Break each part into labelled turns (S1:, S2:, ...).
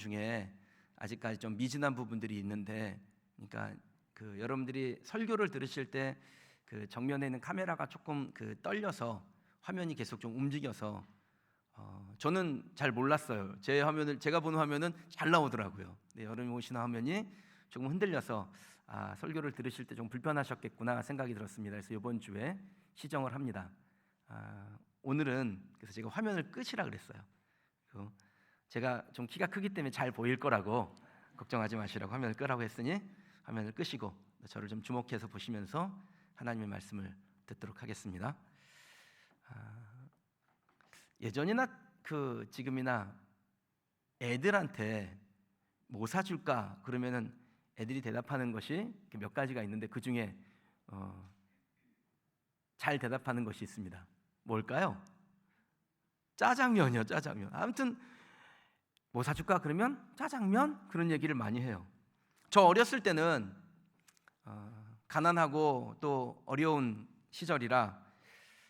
S1: 중에 아직까지 좀 미진한 부분들이 있는데, 그러니까 여러분들이 설교를 들으실 때 정면에 있는 카메라가 조금 떨려서 화면이 계속 좀 움직여서 저는 잘 몰랐어요. 제가 보는 화면은 잘 나오더라고요. 네, 여러분이 보시는 화면이 조금 흔들려서 설교를 들으실 때 좀 불편하셨겠구나 생각이 들었습니다. 그래서 이번 주에 시정을 합니다. 오늘은 그래서 제가 화면을 끄시라 그랬어요. 제가 좀 키가 크기 때문에 잘 보일 거라고 걱정하지 마시라고 화면을 끄라고 했으니 화면을 끄시고 저를 좀 주목해서 보시면서 하나님의 말씀을 듣도록 하겠습니다. 예전이나 지금이나 애들한테 뭐 사줄까 그러면은 애들이 대답하는 것이 몇 가지가 있는데 그 중에 잘 대답하는 것이 있습니다. 뭘까요? 짜장면이요, 짜장면. 아무튼 뭐 사줄까 그러면 짜장면, 그런 얘기를 많이 해요. 저 어렸을 때는 가난하고 또 어려운 시절이라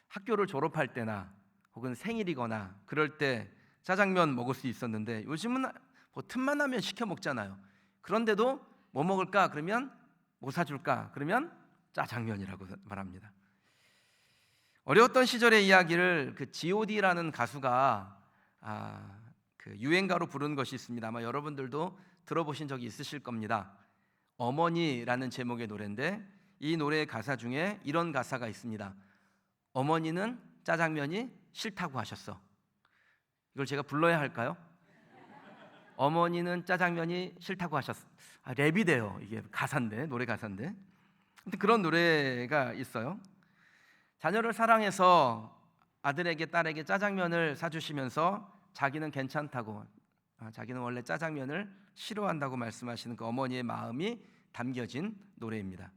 S1: 학교를 졸업할 때나 혹은 생일이거나 그럴 때 짜장면 먹을 수 있었는데, 요즘은 뭐 틈만 나면 시켜 먹잖아요. 그런데도 뭐 먹을까 그러면 뭐 사줄까 그러면 짜장면이라고 말합니다. 어려웠던 시절의 이야기를 G.O.D라는 가수가 유행가로 부른 것이 있습니다. 아마 여러분들도 들어보신 적이 있으실 겁니다. 어머니라는 제목의 노래인데, 이 노래의 가사 중에 이런 가사가 있습니다. 어머니는 짜장면이 싫다고 하셨어. 이걸 제가 불러야 할까요? 어머니는 짜장면이 싫다고 하셨어. 랩이 돼요. 이게 가사인데, 노래 가사인데. 그런 노래가 있어요. 자녀를 사랑해서 아들에게 딸에게 짜장면을 사주시면서 자기는 괜찮다고, 자기는 원래 짜장면을 싫어한다고 말씀하시는 그 어머니의 마음이 담겨진 노래입니다.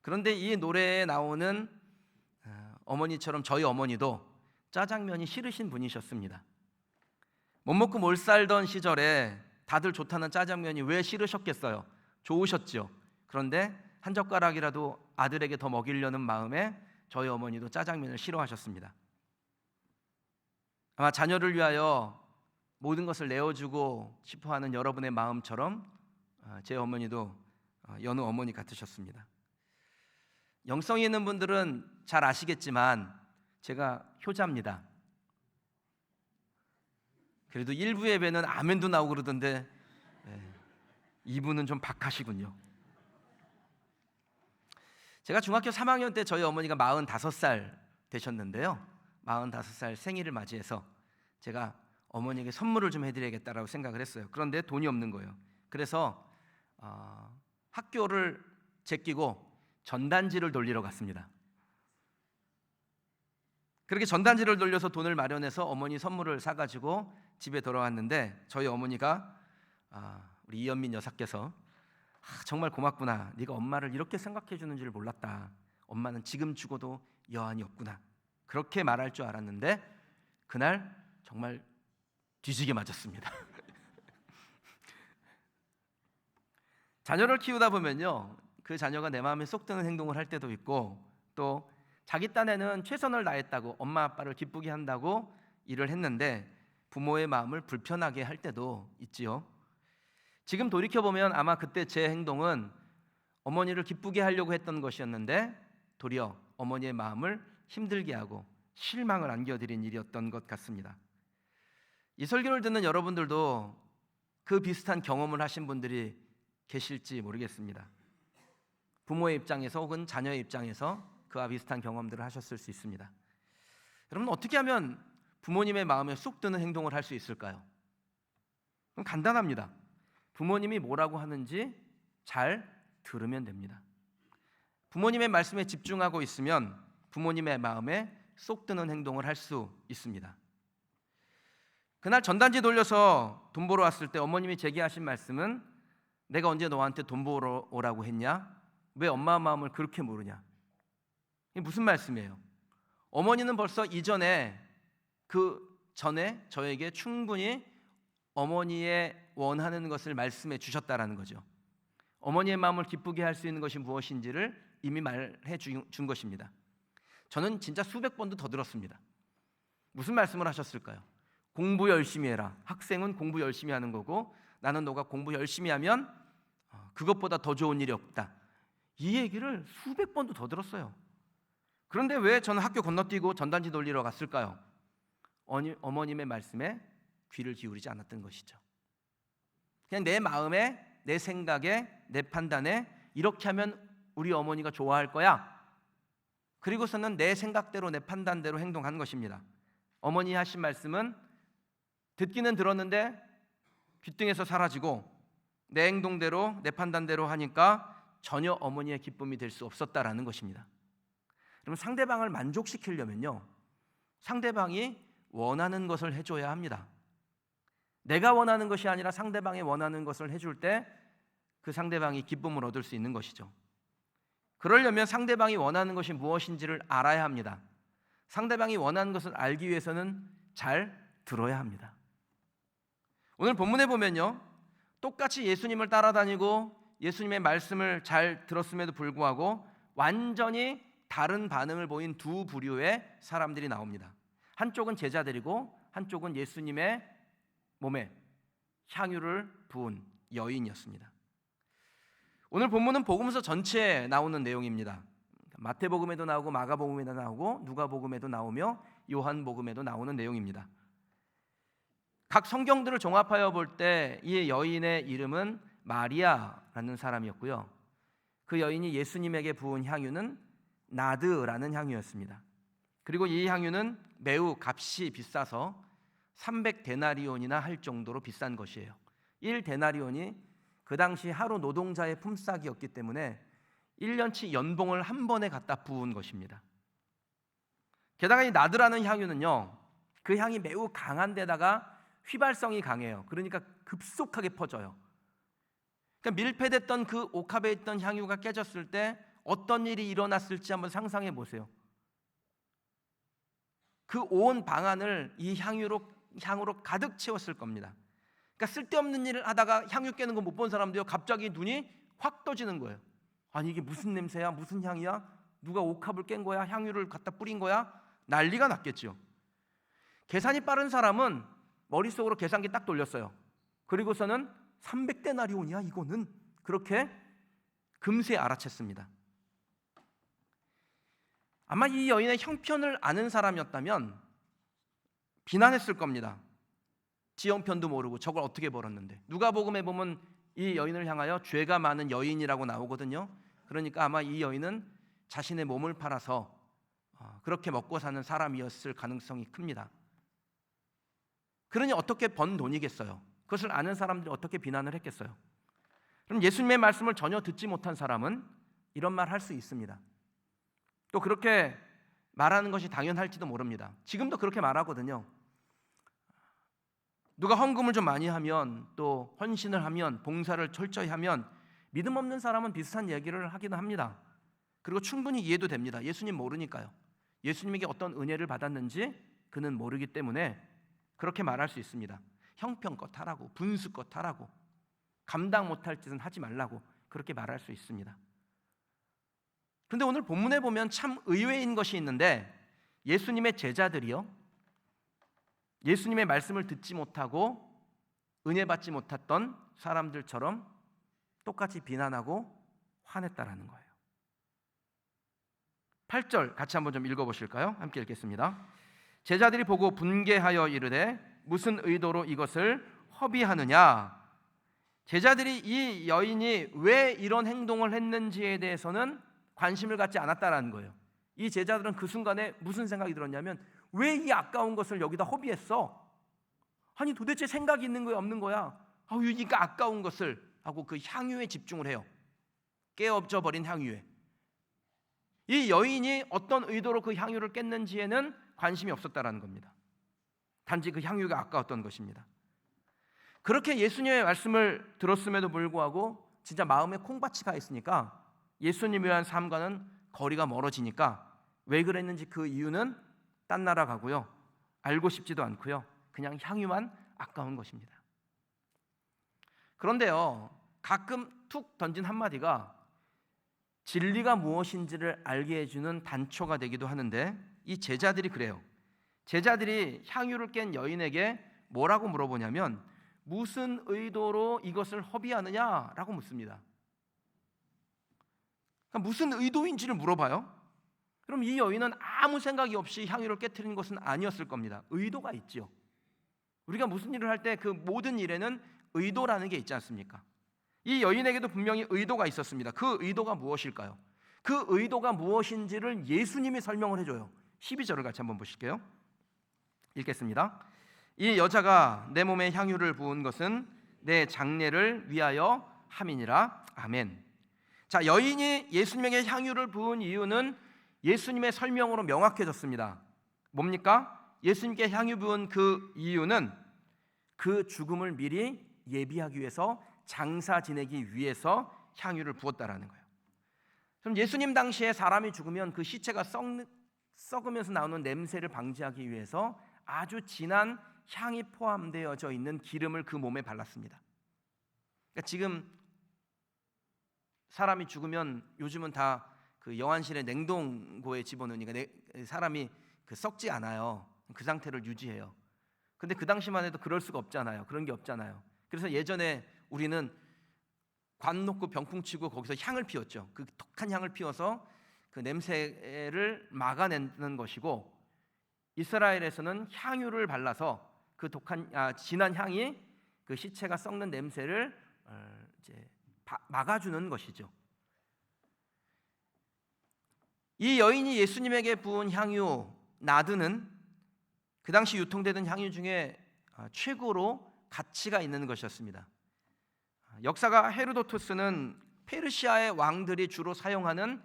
S1: 그런데 이 노래에 나오는 어머니처럼 저희 어머니도 짜장면이 싫으신 분이셨습니다. 못 먹고 못 살던 시절에 다들 좋다는 짜장면이 왜 싫으셨겠어요? 좋으셨죠. 그런데 한 젓가락이라도 아들에게 더 먹이려는 마음에 저희 어머니도 짜장면을 싫어하셨습니다. 아마 자녀를 위하여 모든 것을 내어주고 싶어하는 여러분의 마음처럼 제 어머니도 여느 어머니 같으셨습니다. 영성이 있는 분들은 잘 아시겠지만 제가 효자입니다. 그래도 일부 예배는 아멘도 나오고 그러던데 이분은 좀 박하시군요. 제가 중학교 3학년 때 저희 어머니가 45살 되셨는데요, 45살 생일을 맞이해서 제가 어머니에게 선물을 좀 해드려야겠다라고 생각을 했어요. 그런데 돈이 없는 거예요. 그래서 학교를 제끼고 전단지를 돌리러 갔습니다. 그렇게 전단지를 돌려서 돈을 마련해서 어머니 선물을 사가지고 집에 돌아왔는데, 저희 어머니가 우리 이연민 여사께서 정말 고맙구나, 네가 엄마를 이렇게 생각해 주는 줄 몰랐다, 엄마는 지금 죽어도 여한이 없구나, 그렇게 말할 줄 알았는데 그날 정말 뒤지게 맞았습니다. 자녀를 키우다 보면요, 그 자녀가 내 마음에 쏙 드는 행동을 할 때도 있고, 또 자기 딴에는 최선을 다했다고 엄마 아빠를 기쁘게 한다고 일을 했는데 부모의 마음을 불편하게 할 때도 있지요. 지금 돌이켜보면 아마 그때 제 행동은 어머니를 기쁘게 하려고 했던 것이었는데 도리어 어머니의 마음을 힘들게 하고 실망을 안겨드린 일이었던 것 같습니다. 이 설교를 듣는 여러분들도 그 비슷한 경험을 하신 분들이 계실지 모르겠습니다. 부모의 입장에서 혹은 자녀의 입장에서 그와 비슷한 경험들을 하셨을 수 있습니다. 여러분, 어떻게 하면 부모님의 마음에 쏙 드는 행동을 할 수 있을까요? 그럼 간단합니다. 부모님이 뭐라고 하는지 잘 들으면 됩니다. 부모님의 말씀에 집중하고 있으면 부모님의 마음에 쏙 드는 행동을 할 수 있습니다. 그날 전단지 돌려서 돈 벌어 왔을 때 어머님이 제기하신 말씀은, 내가 언제 너한테 돈 벌어 오라고 했냐? 왜 엄마 마음을 그렇게 모르냐? 이게 무슨 말씀이에요? 어머니는 벌써 그 전에 저에게 충분히 어머니의 원하는 것을 말씀해 주셨다라는 거죠. 어머니의 마음을 기쁘게 할 수 있는 것이 무엇인지를 이미 말해 준 것입니다. 저는 진짜 수백 번도 더 들었습니다. 무슨 말씀을 하셨을까요? 공부 열심히 해라. 학생은 공부 열심히 하는 거고 나는 너가 공부 열심히 하면 그것보다 더 좋은 일이 없다. 이 얘기를 수백 번도 더 들었어요. 그런데 왜 저는 학교 건너뛰고 전단지 돌리러 갔을까요? 어머님의 말씀에 귀를 기울이지 않았던 것이죠. 그냥 내 마음에, 내 생각에, 내 판단에 이렇게 하면 우리 어머니가 좋아할 거야. 그리고서는 내 생각대로, 내 판단대로 행동한 것입니다. 어머니 하신 말씀은 듣기는 들었는데 귓등에서 사라지고 내 행동대로, 내 판단대로 하니까 전혀 어머니의 기쁨이 될 수 없었다라는 것입니다. 그럼 상대방을 만족시키려면요, 상대방이 원하는 것을 해줘야 합니다. 내가 원하는 것이 아니라 상대방이 원하는 것을 해줄 때 그 상대방이 기쁨을 얻을 수 있는 것이죠. 그러려면 상대방이 원하는 것이 무엇인지를 알아야 합니다. 상대방이 원하는 것을 알기 위해서는 잘 들어야 합니다. 오늘 본문에 보면요, 똑같이 예수님을 따라다니고 예수님의 말씀을 잘 들었음에도 불구하고 완전히 다른 반응을 보인 두 부류의 사람들이 나옵니다. 한쪽은 제자들이고 한쪽은 예수님의 몸에 향유를 부은 여인이었습니다. 오늘 본문은 복음서 전체에 나오는 내용입니다. 마태복음에도 나오고 마가복음에도 나오고 누가복음에도 나오며 요한복음에도 나오는 내용입니다. 각 성경들을 종합하여 볼 때 이 여인의 이름은 마리아라는 사람이었고요, 그 여인이 예수님에게 부은 향유는 나드라는 향유였습니다. 그리고 이 향유는 매우 값이 비싸서 300데나리온이나 할 정도로 비싼 것이에요. 1데나리온이 그 당시 하루 노동자의 품삯이었기 때문에 1년치 연봉을 한 번에 갖다 부은 것입니다. 게다가 이 나드라는 향유는요, 그 향이 매우 강한 데다가 휘발성이 강해요. 그러니까 급속하게 퍼져요. 그러니까 밀폐됐던 그 옥합에 있던 향유가 깨졌을 때 어떤 일이 일어났을지 한번 상상해 보세요. 그 온 방안을 이 향으로 가득 채웠을 겁니다. 그러니까 쓸데없는 일을 하다가 향유 깨는 거 못 본 사람도요, 갑자기 눈이 확 떠지는 거예요. 아니 이게 무슨 냄새야? 무슨 향이야? 누가 옥합을 깬 거야? 향유를 갖다 뿌린 거야? 난리가 났겠죠. 계산이 빠른 사람은 머릿속으로 계산기 딱 돌렸어요. 그리고서는 300데나리온이야 이거는, 그렇게 금세 알아챘습니다. 아마 이 여인의 형편을 아는 사람이었다면 비난했을 겁니다. 지 형편도 모르고 저걸 어떻게 벌었는데. 누가복음에 보면 이 여인을 향하여 죄가 많은 여인이라고 나오거든요. 그러니까 아마 이 여인은 자신의 몸을 팔아서 그렇게 먹고 사는 사람이었을 가능성이 큽니다. 그러니 어떻게 번 돈이겠어요? 그것을 아는 사람들이 어떻게 비난을 했겠어요? 그럼 예수님의 말씀을 전혀 듣지 못한 사람은 이런 말 할 수 있습니다. 또 그렇게 말하는 것이 당연할지도 모릅니다. 지금도 그렇게 말하거든요. 누가 헌금을 좀 많이 하면, 또 헌신을 하면, 봉사를 철저히 하면 믿음 없는 사람은 비슷한 얘기를 하기는 합니다. 그리고 충분히 이해도 됩니다. 예수님 모르니까요. 예수님에게 어떤 은혜를 받았는지 그는 모르기 때문에 그렇게 말할 수 있습니다. 형편껏 하라고, 분수껏 하라고, 감당 못할 짓은 하지 말라고 그렇게 말할 수 있습니다. 그런데 오늘 본문에 보면 참 의외인 것이 있는데, 예수님의 제자들이요, 예수님의 말씀을 듣지 못하고 은혜 받지 못했던 사람들처럼 똑같이 비난하고 화냈다라는 거예요. 8절 같이 한번 좀 읽어보실까요? 함께 읽겠습니다. 제자들이 보고 분개하여 이르되 무슨 의도로 이것을 허비하느냐. 제자들이 이 여인이 왜 이런 행동을 했는지에 대해서는 관심을 갖지 않았다라는 거예요. 이 제자들은 그 순간에 무슨 생각이 들었냐면, 왜 이 아까운 것을 여기다 허비했어? 아니 도대체 생각이 있는 거야 없는 거야? 그러니까 아까운 것을 하고 그 향유에 집중을 해요. 깨어져 버린 향유에. 이 여인이 어떤 의도로 그 향유를 깼는지에는 관심이 없었다라는 겁니다. 단지 그 향유가 아까웠던 것입니다. 그렇게 예수님의 말씀을 들었음에도 불구하고 진짜 마음에 콩밭이 가 있으니까 예수님에 대한 삶과는 거리가 멀어지니까 왜 그랬는지 그 이유는 딴 나라 가고요, 알고 싶지도 않고요, 그냥 향유만 아까운 것입니다. 그런데요, 가끔 툭 던진 한마디가 진리가 무엇인지를 알게 해주는 단초가 되기도 하는데, 이 제자들이 그래요. 제자들이 향유를 깬 여인에게 뭐라고 물어보냐면, 무슨 의도로 이것을 허비하느냐라고 묻습니다. 그러니까 무슨 의도인지를 물어봐요. 그럼 이 여인은 아무 생각이 없이 향유를 깨트린 것은 아니었을 겁니다. 의도가 있죠. 우리가 무슨 일을 할 때 그 모든 일에는 의도라는 게 있지 않습니까? 이 여인에게도 분명히 의도가 있었습니다. 그 의도가 무엇일까요? 그 의도가 무엇인지를 예수님이 설명을 해줘요. 12절을 같이 한번 보실게요. 읽겠습니다. 이 여자가 내 몸에 향유를 부은 것은 내 장례를 위하여 함이니라. 아멘. 자, 여인이 예수님에게 향유를 부은 이유는 예수님의 설명으로 명확해졌습니다. 뭡니까? 예수님께 향유 부은 그 이유는 그 죽음을 미리 예비하기 위해서, 장사 지내기 위해서 향유를 부었다라는 거예요. 그럼 예수님 당시에 사람이 죽으면 그 시체가 썩으면서 나오는 냄새를 방지하기 위해서 아주 진한 향이 포함되어져 있는 기름을 그 몸에 발랐습니다. 그러니까 지금 사람이 죽으면 요즘은 다 그 영안실에 냉동고에 집어넣으니까 사람이 썩지 않아요. 그 상태를 유지해요. 근데 그 당시만 해도 그럴 수가 없잖아요. 그런 게 없잖아요. 그래서 예전에 우리는 관 놓고 병풍 치고 거기서 향을 피웠죠. 그 독한 향을 피워서 그 냄새를 막아내는 것이고, 이스라엘에서는 향유를 발라서 그 진한 향이 그 시체가 썩는 냄새를 이제 막아주는 것이죠. 이 여인이 예수님에게 부은 향유 나드는 그 당시 유통되던 향유 중에 최고로 가치가 있는 것이었습니다. 역사가 헤로도토스는 페르시아의 왕들이 주로 사용하는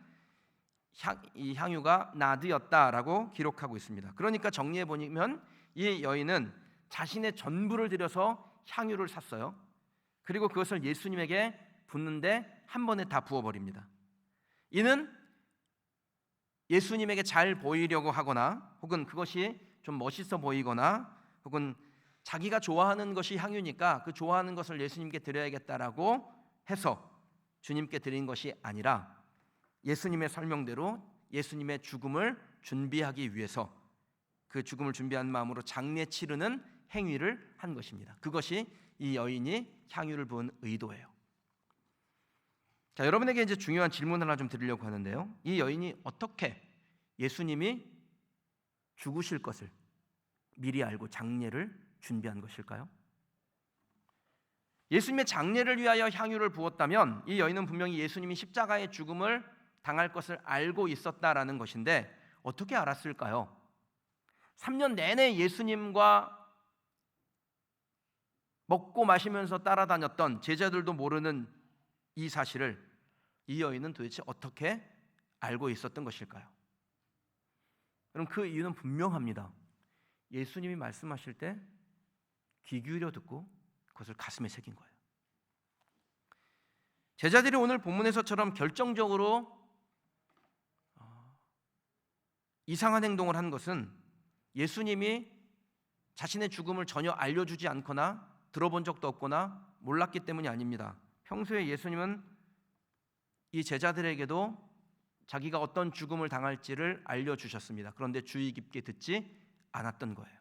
S1: 이 향유가 나드였다라고 기록하고 있습니다. 그러니까 정리해 보면 이 여인은 자신의 전부를 들여서 향유를 샀어요. 그리고 그것을 예수님에게 붓는데 한 번에 다 부어버립니다. 이는 예수님에게 잘 보이려고 하거나, 혹은 그것이 좀 멋있어 보이거나, 혹은 자기가 좋아하는 것이 향유니까 그 좋아하는 것을 예수님께 드려야겠다라고 해서 주님께 드린 것이 아니라, 예수님의 설명대로 예수님의 죽음을 준비하기 위해서 그 죽음을 준비한 마음으로 장례 치르는 행위를 한 것입니다. 그것이 이 여인이 향유를 부은 의도예요. 자, 여러분에게 이제 중요한 질문 하나 좀 드리려고 하는데요. 이 여인이 어떻게 예수님이 죽으실 것을 미리 알고 장례를 준비한 것일까요? 예수님의 장례를 위하여 향유를 부었다면 이 여인은 분명히 예수님이 십자가의 죽음을 당할 것을 알고 있었다라는 것인데, 어떻게 알았을까요? 3년 내내 예수님과 먹고 마시면서 따라다녔던 제자들도 모르는 이 사실을 이 여인은 도대체 어떻게 알고 있었던 것일까요? 그럼 그 이유는 분명합니다. 예수님이 말씀하실 때 귀 기울여 듣고 그것을 가슴에 새긴 거예요. 제자들이 오늘 본문에서처럼 결정적으로 이상한 행동을 한 것은 예수님이 자신의 죽음을 전혀 알려주지 않거나 들어본 적도 없거나 몰랐기 때문이 아닙니다. 평소에 예수님은 이 제자들에게도 자기가 어떤 죽음을 당할지를 알려주셨습니다. 그런데 주의 깊게 듣지 않았던 거예요.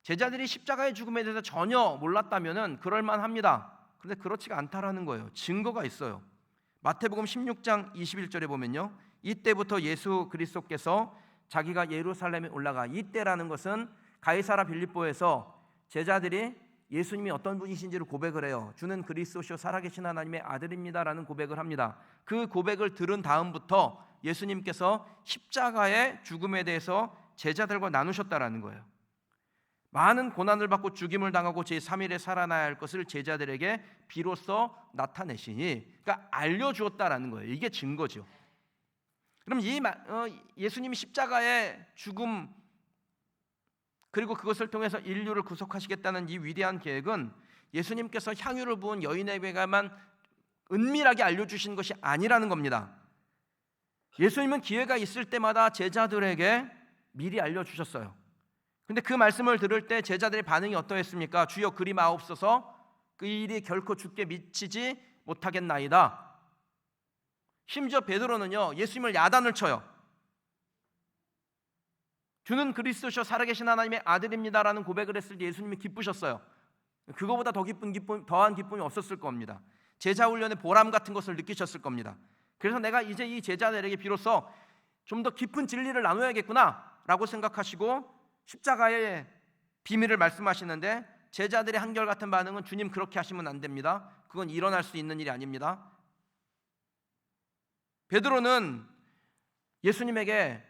S1: 제자들이 십자가의 죽음에 대해서 전혀 몰랐다면 그럴만합니다. 그런데 그렇지가 않다라는 거예요. 증거가 있어요. 마태복음 16장 21절에 보면요, 이때부터 예수 그리스도께서 자기가 예루살렘에 올라가, 이때라는 것은 가이사라 빌립보에서 제자들이 예수님이 어떤 분이신지를 고백을 해요. 주는 그리스도시요 살아계신 하나님의 아들입니다라는 고백을 합니다. 그 고백을 들은 다음부터 예수님께서 십자가의 죽음에 대해서 제자들과 나누셨다라는 거예요. 많은 고난을 받고 죽임을 당하고 제3일에 살아나야 할 것을 제자들에게 비로소 나타내시니, 그러니까 알려주었다라는 거예요. 이게 증거죠. 그럼 예수님이 십자가의 죽음, 그리고 그것을 통해서 인류를 구속하시겠다는 이 위대한 계획은 예수님께서 향유를 부은 여인에게만 은밀하게 알려주신 것이 아니라는 겁니다. 예수님은 기회가 있을 때마다 제자들에게 미리 알려주셨어요. 근데 그 말씀을 들을 때 제자들의 반응이 어떠했습니까? 주여 그리 마옵소서, 그 일이 결코 주께 미치지 못하겠나이다. 심지어 베드로는요, 예수님을 야단을 쳐요. 주는 그리스도시요 살아계신 하나님의 아들입니다라는 고백을 했을 때 예수님이 기쁘셨어요. 그거보다 더한 기쁨이 없었을 겁니다. 제자 훈련의 보람 같은 것을 느끼셨을 겁니다. 그래서 내가 이제 이 제자들에게 비로소 좀 더 깊은 진리를 나눠야겠구나 라고 생각하시고 십자가의 비밀을 말씀하시는데, 제자들의 한결같은 반응은 주님 그렇게 하시면 안 됩니다. 그건 일어날 수 있는 일이 아닙니다. 베드로는 예수님에게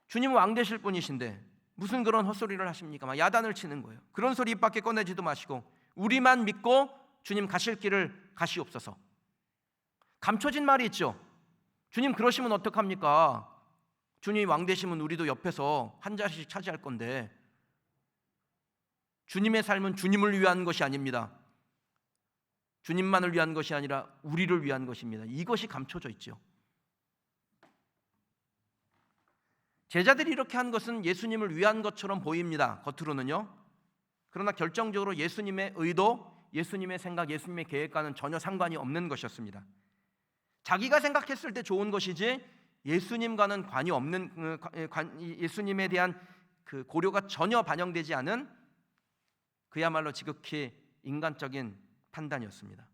S1: 주님은 왕 되실 분이신데 무슨 그런 헛소리를 하십니까? 막 야단을 치는 거예요. 그런 소리 입 밖에 꺼내지도 마시고 우리만 믿고 주님 가실 길을 가시옵소서. 감춰진 말이 있죠. 주님 그러시면 어떡합니까? 주님 왕 되시면 우리도 옆에서 한 자리씩 차지할 건데. 주님의 삶은 주님을 위한 것이 아닙니다. 주님만을 위한 것이 아니라 우리를 위한 것입니다. 이것이 감춰져 있죠. 제자들이 이렇게 한 것은 예수님을 위한 것처럼 보입니다. 겉으로는요. 그러나 결정적으로 예수님의 의도, 예수님의 생각, 예수님의 계획과는 전혀 상관이 없는 것이었습니다. 자기가 생각했을 때 좋은 것이지 예수님과는 관이 없는, 예수님에 대한 그 고려가 전혀 반영되지 않은 그야말로 지극히 인간적인 판단이었습니다.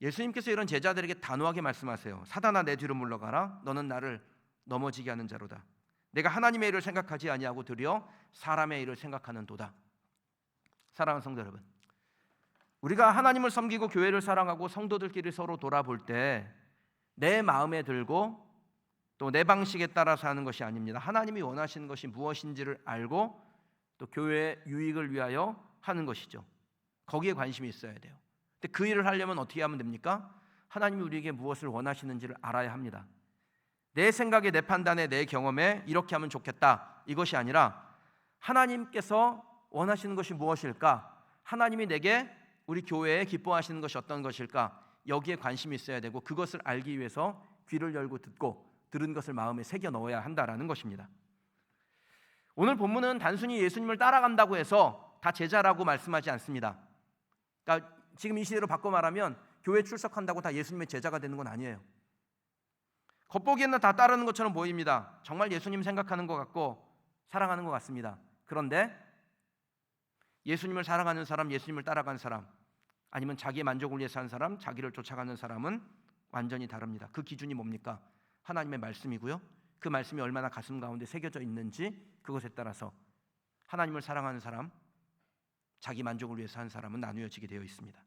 S1: 예수님께서 이런 제자들에게 단호하게 말씀하세요. 사단아 내 뒤로 물러가라. 너는 나를 넘어지게 하는 자로다. 내가 하나님의 일을 생각하지 아니하고 도리어 사람의 일을 생각하는 도다. 사랑하는 성도 여러분, 우리가 하나님을 섬기고 교회를 사랑하고 성도들끼리 서로 돌아볼 때 내 마음에 들고 또 내 방식에 따라서 하는 것이 아닙니다. 하나님이 원하시는 것이 무엇인지를 알고 또 교회의 유익을 위하여 하는 것이죠. 거기에 관심이 있어야 돼요. 근데 그 일을 하려면 어떻게 하면 됩니까? 하나님이 우리에게 무엇을 원하시는지를 알아야 합니다. 내 생각에, 내 판단에, 내 경험에 이렇게 하면 좋겠다, 이것이 아니라 하나님께서 원하시는 것이 무엇일까? 하나님이 내게, 우리 교회에 기뻐하시는 것이 어떤 것일까? 여기에 관심이 있어야 되고, 그것을 알기 위해서 귀를 열고 듣고 들은 것을 마음에 새겨 넣어야 한다라는 것입니다. 오늘 본문은 단순히 예수님을 따라간다고 해서 다 제자라고 말씀하지 않습니다. 그러니까 지금 이 시대로 바꿔 말하면 교회 출석한다고 다 예수님의 제자가 되는 건 아니에요. 겉보기에는 다 따르는 것처럼 보입니다. 정말 예수님 생각하는 것 같고 사랑하는 것 같습니다. 그런데 예수님을 사랑하는 사람, 예수님을 따라가는 사람, 아니면 자기의 만족을 위해 사는 사람, 자기를 쫓아가는 사람은 완전히 다릅니다. 그 기준이 뭡니까? 하나님의 말씀이고요. 그 말씀이 얼마나 가슴 가운데 새겨져 있는지, 그것에 따라서 하나님을 사랑하는 사람, 자기 만족을 위해 사는 사람은 나누어지게 되어 있습니다.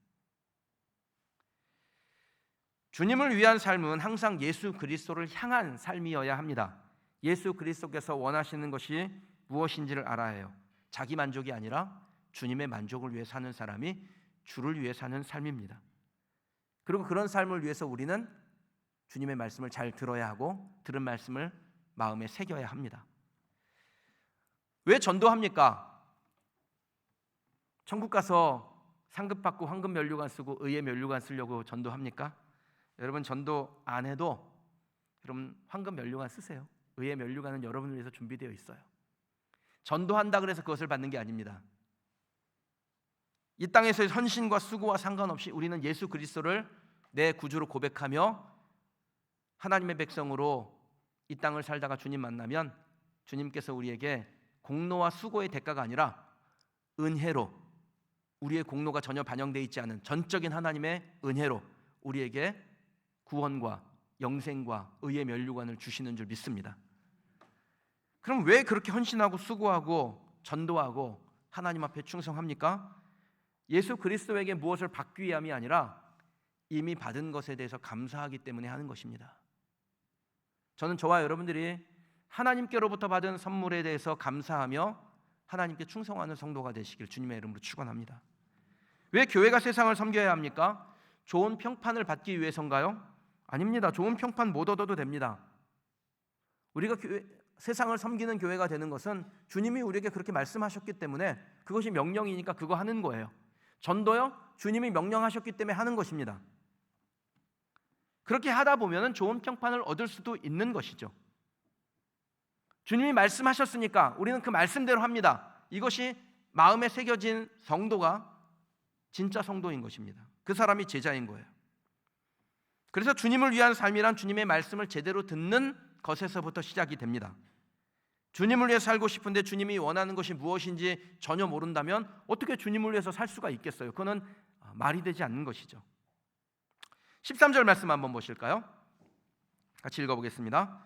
S1: 주님을 위한 삶은 항상 예수 그리스도를 향한 삶이어야 합니다. 예수 그리스도께서 원하시는 것이 무엇인지를 알아야 해요. 자기 만족이 아니라 주님의 만족을 위해 사는 사람이 주를 위해 사는 삶입니다. 그리고 그런 삶을 위해서 우리는 주님의 말씀을 잘 들어야 하고 들은 말씀을 마음에 새겨야 합니다. 왜 전도합니까? 천국 가서 상급 받고 황금 면류관 쓰고 의의 면류관 쓰려고 전도합니까? 여러분, 전도 안 해도 여러분 황금 면류관 쓰세요. 의의 면류관은 여러분을 위해서 준비되어 있어요. 전도한다 그래서 그것을 받는 게 아닙니다. 이 땅에서의 헌신과 수고와 상관없이 우리는 예수 그리스도를 내 구주로 고백하며 하나님의 백성으로 이 땅을 살다가 주님 만나면 주님께서 우리에게 공로와 수고의 대가가 아니라 은혜로, 우리의 공로가 전혀 반영되어 있지 않은 전적인 하나님의 은혜로 우리에게 구원과 영생과 의의 면류관을 주시는 줄 믿습니다. 그럼 왜 그렇게 헌신하고 수고하고 전도하고 하나님 앞에 충성합니까? 예수 그리스도에게 무엇을 받기 위함이 아니라 이미 받은 것에 대해서 감사하기 때문에 하는 것입니다. 저는 저와 여러분들이 하나님께로부터 받은 선물에 대해서 감사하며 하나님께 충성하는 성도가 되시길 주님의 이름으로 축원합니다. 왜 교회가 세상을 섬겨야 합니까? 좋은 평판을 받기 위해서인가요? 아닙니다. 좋은 평판 못 얻어도 됩니다. 우리가 세상을 섬기는 교회가 되는 것은 주님이 우리에게 그렇게 말씀하셨기 때문에, 그것이 명령이니까 그거 하는 거예요. 전도요? 주님이 명령하셨기 때문에 하는 것입니다. 그렇게 하다 보면 좋은 평판을 얻을 수도 있는 것이죠. 주님이 말씀하셨으니까 우리는 그 말씀대로 합니다. 이것이 마음에 새겨진 성도가 진짜 성도인 것입니다. 그 사람이 제자인 거예요. 그래서 주님을 위한 삶이란 주님의 말씀을 제대로 듣는 것에서부터 시작이 됩니다. 주님을 위해 살고 싶은데 주님이 원하는 것이 무엇인지 전혀 모른다면 어떻게 주님을 위해서 살 수가 있겠어요? 그거는 말이 되지 않는 것이죠. 13절 말씀 한번 보실까요? 같이 읽어보겠습니다.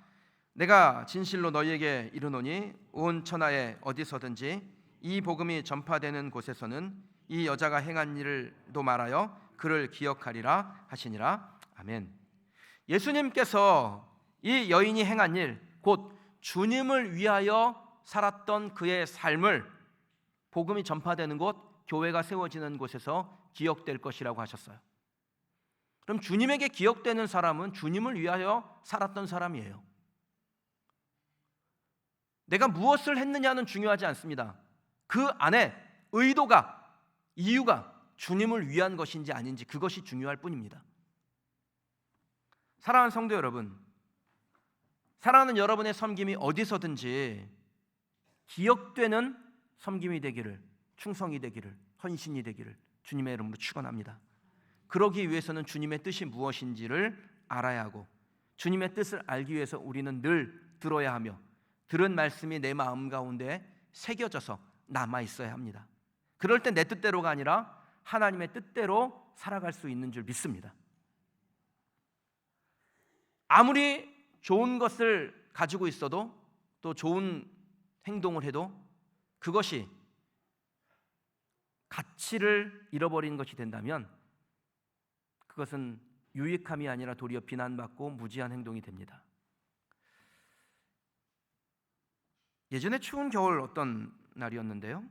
S1: 내가 진실로 너희에게 이르노니 온 천하에 어디서든지 이 복음이 전파되는 곳에서는 이 여자가 행한 일을도 말하여 그를 기억하리라 하시니라. 아멘. 예수님께서 이 여인이 행한 일, 곧 주님을 위하여 살았던 그의 삶을 복음이 전파되는 곳, 교회가 세워지는 곳에서 기억될 것이라고 하셨어요. 그럼 주님에게 기억되는 사람은 주님을 위하여 살았던 사람이에요. 내가 무엇을 했느냐는 중요하지 않습니다. 그 안에 의도가, 이유가 주님을 위한 것인지 아닌지, 그것이 중요할 뿐입니다. 사랑하는 성도 여러분, 사랑하는 여러분의 섬김이 어디서든지 기억되는 섬김이 되기를, 충성이 되기를, 헌신이 되기를 주님의 이름으로 축원합니다. 그러기 위해서는 주님의 뜻이 무엇인지를 알아야 하고, 주님의 뜻을 알기 위해서 우리는 늘 들어야 하며, 들은 말씀이 내 마음 가운데 새겨져서 남아 있어야 합니다. 그럴 때 내 뜻대로가 아니라 하나님의 뜻대로 살아갈 수 있는 줄 믿습니다. 아무리 좋은 것을 가지고 있어도, 또 좋은 행동을 해도 그것이 가치를 잃어버리는 것이 된다면 그것은 유익함이 아니라 도리어 비난받고 무지한 행동이 됩니다. 예전에 추운 겨울 어떤 날이었는데요,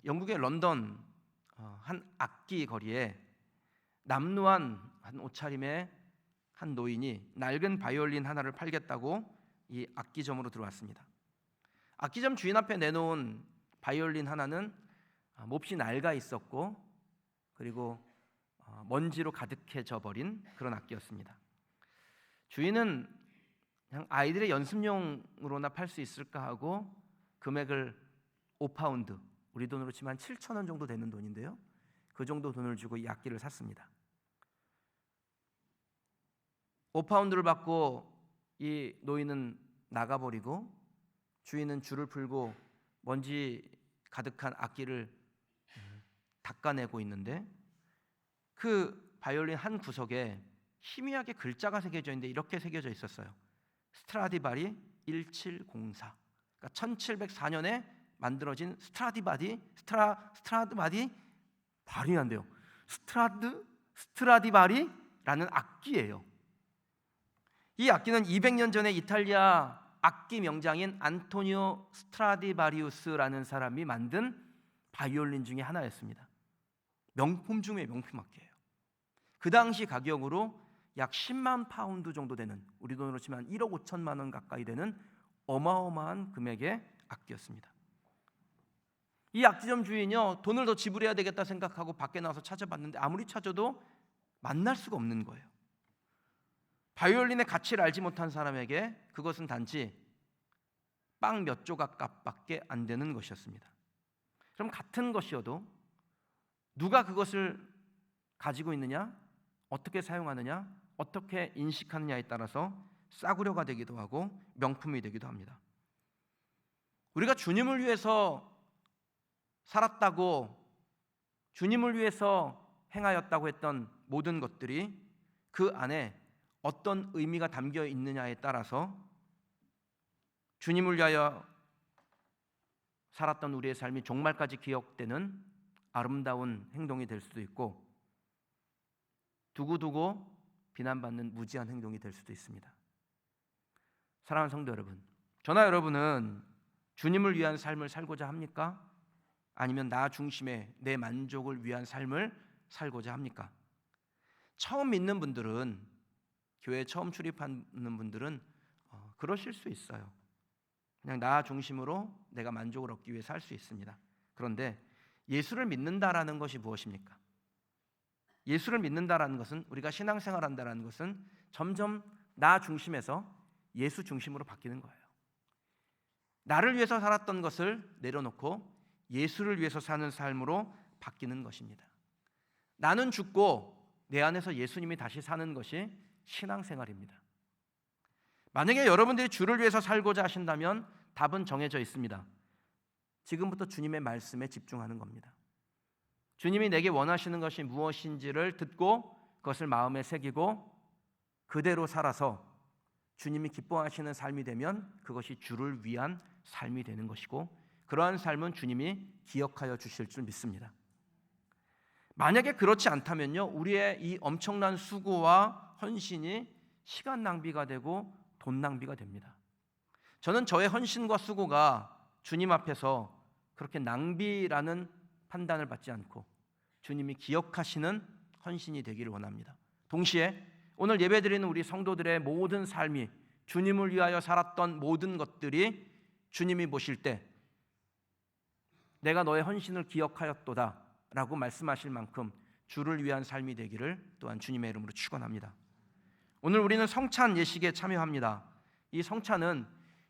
S1: 영국의 런던 한 악기 거리에 남루한 한 옷차림의 한 노인이 낡은 바이올린 하나를 팔겠다고 이 악기점으로 들어왔습니다. 악기점 주인 앞에 내놓은 바이올린 하나는 몹시 낡아 있었고, 그리고 먼지로 가득해져 버린 그런 악기였습니다. 주인은 그냥 아이들의 연습용으로나 팔 수 있을까 하고 금액을 5파운드, 우리 돈으로 치면 7,000원 정도 되는 돈인데요, 그 정도 돈을 주고 이 악기를 샀습니다. 5파운드를 받고 이 노인은 나가버리고 주인은 줄을 풀고 먼지 가득한 악기를 닦아내고 있는데, 그 바이올린 한 구석에 희미하게 글자가 새겨져 있는데 이렇게 새겨져 있었어요. 스트라디바리 1704. 그러니까 1704년에 만들어진 스트라디바리 발음이 안 돼요. 스트라디바리라는 악기예요. 이 악기는 200년 전에 이탈리아 악기 명장인 안토니오 스트라디바리우스라는 사람이 만든 바이올린 중에 하나였습니다. 명품 중에 명품 악기예요. 그 당시 가격으로 약 10만 파운드 정도 되는, 우리 돈으로 치면 1억 5천만 원 가까이 되는 어마어마한 금액의 악기였습니다. 이 악기점 주인이요, 돈을 더 지불해야 되겠다 생각하고 밖에 나와서 찾아봤는데 아무리 찾아도 만날 수가 없는 거예요. 바이올린의 가치를 알지 못한 사람에게 그것은 단지 빵 몇 조각 값밖에 안 되는 것이었습니다. 그럼 같은 것이어도 누가 그것을 가지고 있느냐, 어떻게 사용하느냐, 어떻게 인식하느냐에 따라서 싸구려가 되기도 하고 명품이 되기도 합니다. 우리가 주님을 위해서 살았다고, 주님을 위해서 행하였다고 했던 모든 것들이 그 안에 어떤 의미가 담겨 있느냐에 따라서 주님을 위하여 살았던 우리의 삶이 종말까지 기억되는 아름다운 행동이 될 수도 있고, 두고두고 비난받는 무지한 행동이 될 수도 있습니다. 사랑하는 성도 여러분, 저나 여러분은 주님을 위한 삶을 살고자 합니까? 아니면 나 중심의 내 만족을 위한 삶을 살고자 합니까? 처음 믿는 분들은, 교회에 처음 출입하는 분들은 그러실 수 있어요. 그냥 나 중심으로 내가 만족을 얻기 위해서 할 수 있습니다. 그런데 예수를 믿는다라는 것이 무엇입니까? 예수를 믿는다라는 것은, 우리가 신앙생활한다라는 것은 점점 나 중심에서 예수 중심으로 바뀌는 거예요. 나를 위해서 살았던 것을 내려놓고 예수를 위해서 사는 삶으로 바뀌는 것입니다. 나는 죽고 내 안에서 예수님이 다시 사는 것이 신앙생활입니다. 만약에 여러분들이 주를 위해서 살고자 하신다면 답은 정해져 있습니다. 지금부터 주님의 말씀에 집중하는 겁니다. 주님이 내게 원하시는 것이 무엇인지를 듣고 그것을 마음에 새기고 그대로 살아서 주님이 기뻐하시는 삶이 되면 그것이 주를 위한 삶이 되는 것이고, 그러한 삶은 주님이 기억하여 주실 줄 믿습니다. 만약에 그렇지 않다면요, 우리의 이 엄청난 수고와 헌신이 시간 낭비가 되고 돈 낭비가 됩니다. 저는 저의 헌신과 수고가 주님 앞에서 그렇게 낭비라는 판단을 받지 않고 주님이 기억하시는 헌신이 되기를 원합니다. 동시에 오늘 예배드리는 우리 성도들의 모든 삶이 주님을 위하여 살았던 모든 것들이 주님이 보실 때 내가 너의 헌신을 기억하였도다 라고 말씀하실 만큼 주를 위한 삶이 되기를 또한 주님의 이름으로 축원합니다. 오늘 우리는 성찬 예식에 참여합니다. 이 성찬은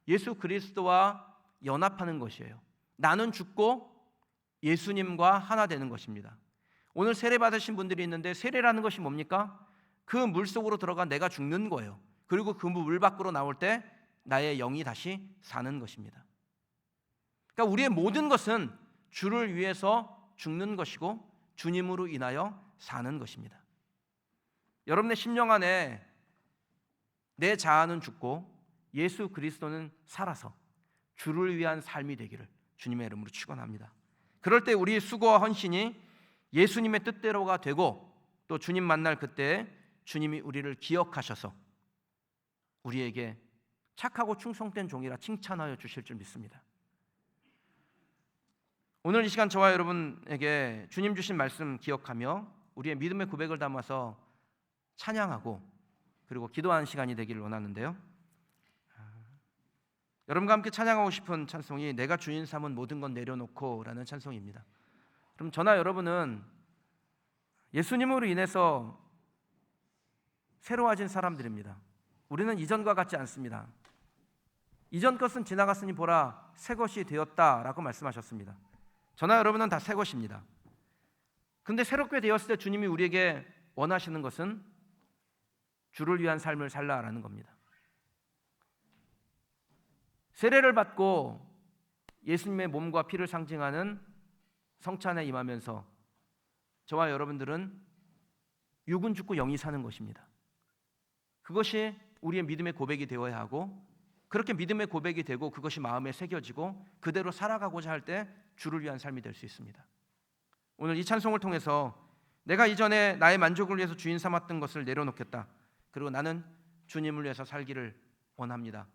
S1: 예수 그리스도와 연합하는 것이에요. 나는 죽고 예수님과 하나 되는 것입니다. 오늘 세례 받으신 분들이 있는데, 세례라는 것이 뭡니까? 그 물 속으로 들어가 내가 죽는 거예요. 그리고 그 물 밖으로 나올 때 나의 영이 다시 사는 것입니다. 그러니까 우리의 모든 것은 주를 위해서 죽는 것이고 주님으로 인하여 사는 것입니다. 여러분의 심령 안에 내 자아는 죽고 예수 그리스도는 살아서 주를 위한 삶이 되기를 주님의 이름으로 축원합니다. 그럴 때 우리의 수고와 헌신이 예수님의 뜻대로가 되고, 또 주님 만날 그때 주님이 우리를 기억하셔서 우리에게 착하고 충성된 종이라 칭찬하여 주실 줄 믿습니다. 오늘 이 시간 저와 여러분에게 주님 주신 말씀 기억하며 우리의 믿음의 고백을 담아서 찬양하고 그리고 기도하는 시간이 되기를 원하는데요, 여러분과 함께 찬양하고 싶은 찬송이 내가 주인 삼은 모든 건 내려놓고 라는 찬송입니다. 그럼 저나 여러분은 예수님으로 인해서 새로워진 사람들입니다. 우리는 이전과 같지 않습니다. 이전 것은 지나갔으니 보라 새 것이 되었다라고 말씀하셨습니다. 저나 여러분은 다 새 것입니다. 그런데 새롭게 되었을 때 주님이 우리에게 원하시는 것은 주를 위한 삶을 살라라는 겁니다. 세례를 받고 예수님의 몸과 피를 상징하는 성찬에 임하면서 저와 여러분들은 육은 죽고 영이 사는 것입니다. 그것이 우리의 믿음의 고백이 되어야 하고, 그렇게 믿음의 고백이 되고 그것이 마음에 새겨지고 그대로 살아가고자 할 때 주를 위한 삶이 될 수 있습니다. 오늘 이 찬송을 통해서 내가 이전에 나의 만족을 위해서 주인 삼았던 것을 내려놓겠다, 그리고 나는 주님을 위해서 살기를 원합니다,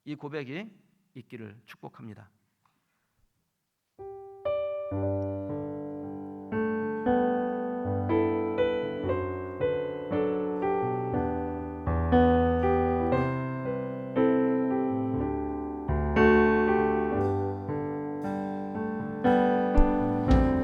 S1: 이 고백이 있기를 축복합니다.